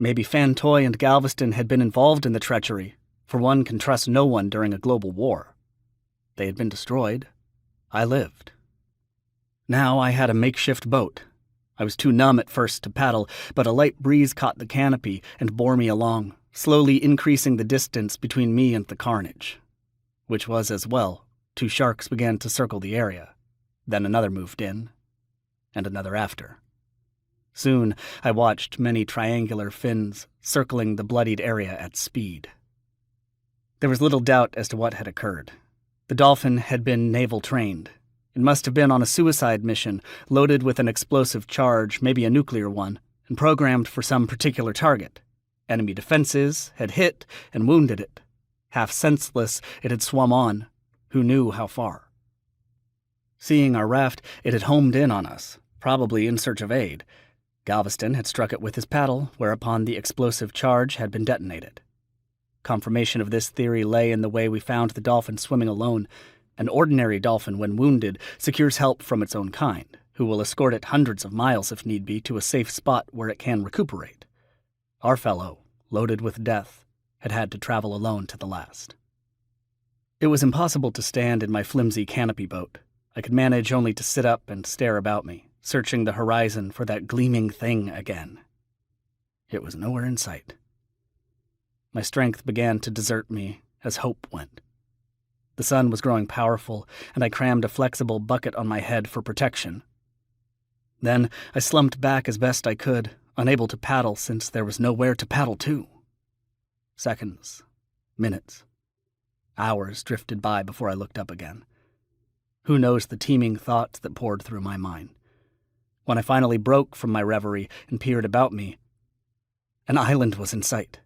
Maybe Fantoy and Galveston had been involved in the treachery, for one can trust no one during a global war. They had been destroyed. I lived. Now I had a makeshift boat. I was too numb at first to paddle, but a light breeze caught the canopy and bore me along, slowly increasing the distance between me and the carnage. Which was as well. 2 sharks began to circle the area. Then another moved in, and another after. Soon I watched many triangular fins circling the bloodied area at speed. There was little doubt as to what had occurred. The dolphin had been naval-trained. It must have been on a suicide mission, loaded with an explosive charge, maybe a nuclear one, and programmed for some particular target. Enemy defenses had hit and wounded it. Half senseless, it had swum on. Who knew how far? Seeing our raft, it had homed in on us, probably in search of aid. Galveston had struck it with his paddle, whereupon the explosive charge had been detonated. Confirmation of this theory lay in the way we found the dolphin swimming alone. An ordinary dolphin, when wounded, secures help from its own kind, who will escort it hundreds of miles if need be to a safe spot where it can recuperate. Our fellow, loaded with death, had had to travel alone to the last. It was impossible to stand in my flimsy canopy boat. I could manage only to sit up and stare about me, searching the horizon for that gleaming thing again. It was nowhere in sight. My strength began to desert me as hope went. The sun was growing powerful, and I crammed a flexible bucket on my head for protection. Then I slumped back as best I could, unable to paddle since there was nowhere to paddle to. Seconds, minutes, hours drifted by before I looked up again. Who knows the teeming thoughts that poured through my mind? When I finally broke from my reverie and peered about me, an island was in sight.